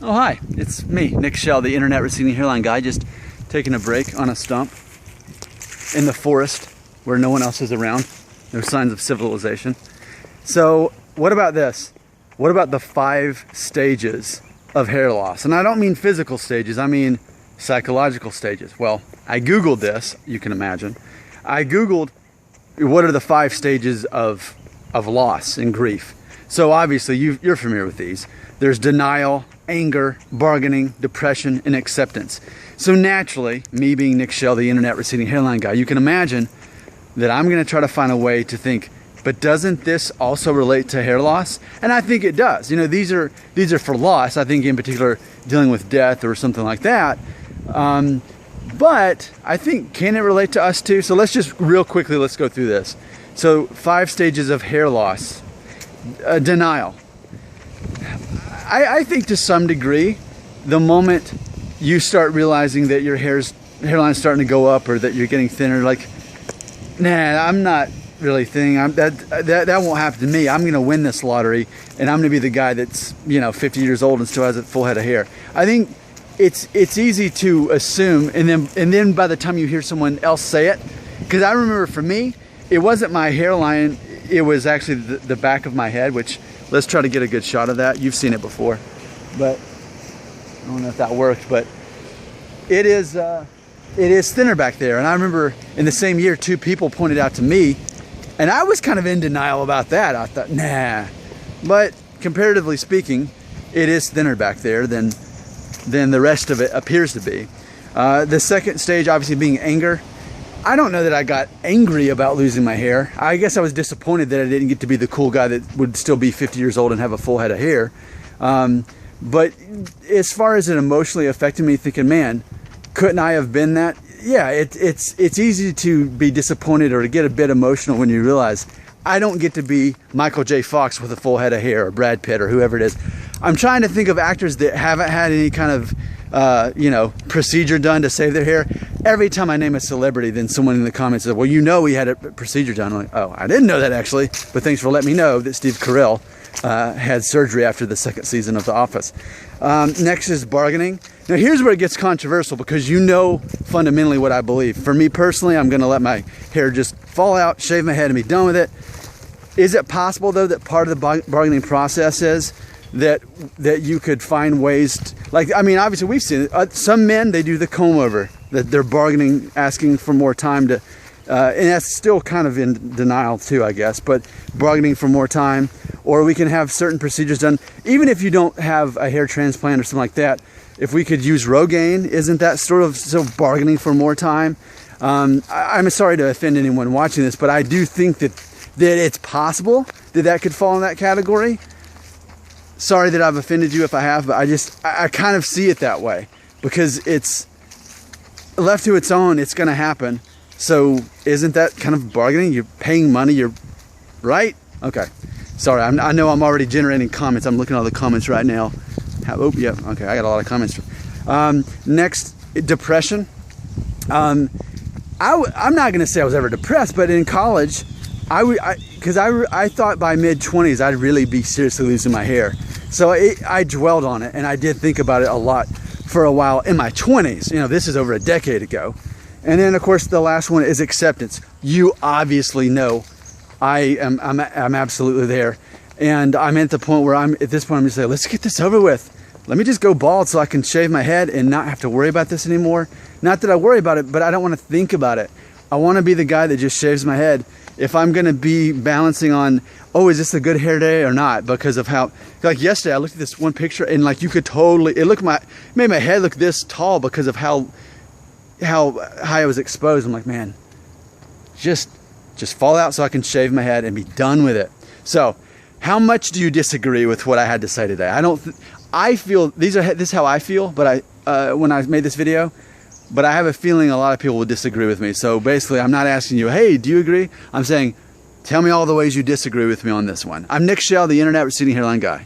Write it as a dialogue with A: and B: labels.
A: Oh hi, it's me, Nick Shell, the internet receding hairline guy, just taking a break on a stump in the forest where no one else is around. No signs of civilization. So what about this? What about the 5 stages of hair loss? And I don't mean physical stages, I mean psychological stages. Well, I Googled this, you can imagine. I Googled what are the 5 stages of loss and grief. So obviously you're familiar with these. There's denial, anger, bargaining, depression, and acceptance. So naturally, me being Nick Shell, the internet receding hairline guy, you can imagine that I'm going to try to find a way to think, but doesn't this also relate to hair loss? And I think it does. You know, these are for loss. I think in particular dealing with death or something like that. But I think, can it relate to us too? So let's just real quickly, let's go through this. So 5 stages of hair loss. Denial. I think to some degree, the moment you start realizing that your hairline's starting to go up or that you're getting thinner, like, nah, I'm not really thin. That won't happen to me. I'm going to win this lottery, and I'm going to be the guy that's 50 years old and still has a full head of hair. I think it's easy to assume, and then by the time you hear someone else say it, because I remember for me, it wasn't my hairline. It was actually the back of my head, which let's try to get a good shot of that. You've seen it before, but I don't know if that worked, but it is thinner back there. And I remember in the same year, 2 people pointed out to me, and I was kind of in denial about that. I thought, nah, but comparatively speaking, it is thinner back there than the rest of it appears to be. The second stage, obviously, being anger. I don't know that I got angry about losing my hair. I guess I was disappointed that I didn't get to be the cool guy that would still be 50 years old and have a full head of hair. But as far as it emotionally affected me, thinking, man, couldn't I have been that? Yeah, it's easy to be disappointed or to get a bit emotional when you realize I don't get to be Michael J. Fox with a full head of hair, or Brad Pitt, or whoever it is. I'm trying to think of actors that haven't had any kind of procedure done to save their hair. Every time I name a celebrity, then someone in the comments says, well, he had a procedure done. I'm like, oh, I didn't know that actually, but thanks for letting me know that Steve Carell had surgery after the 2nd season of The Office. Next is bargaining. Now here's where it gets controversial, because fundamentally what I believe. For me personally, I'm gonna let my hair just fall out, shave my head, and be done with it. Is it possible though that part of the bargaining process is that you could find ways obviously we've seen it. Some men, they do the comb over, that they're bargaining, asking for more time to, and that's still kind of in denial too, I guess, but bargaining for more time. Or we can have certain procedures done, even if you don't have a hair transplant or something like that. If we could use Rogaine, isn't that sort of bargaining for more time? I'm sorry to offend anyone watching this, but I do think that it's possible that could fall in that category. Sorry that I've offended you if I have, but I kind of see it that way, because it's left to its own, it's going to happen. So isn't that kind of bargaining? You're paying money, you're right? Okay. Sorry, I know I'm already generating comments. I'm looking at all the comments right now. Okay, I got a lot of comments. Next, depression. I'm not going to say I was ever depressed, but in college, because I thought by mid-20s I'd really be seriously losing my hair. So I dwelled on it, and I did think about it a lot for a while in my 20s. This is over a decade ago. And then, of course, the last one is acceptance. You obviously know I'm absolutely there. And I'm at the point where I'm just saying, let's get this over with. Let me just go bald so I can shave my head and not have to worry about this anymore. Not that I worry about it, but I don't want to think about it. I want to be the guy that just shaves my head. If I'm going to be balancing on, oh, is this a good hair day or not? Because of how, like yesterday, I looked at this one picture and like you could totally, made my head look this tall because of how high I was exposed. I'm like, man, just fall out so I can shave my head and be done with it. So how much do you disagree with what I had to say today? I feel, this is how I feel, but when I made this video, but I have a feeling a lot of people will disagree with me. So basically, I'm not asking you, hey, do you agree? I'm saying, tell me all the ways you disagree with me on this one. I'm Nick Shell, the internet receding hairline guy.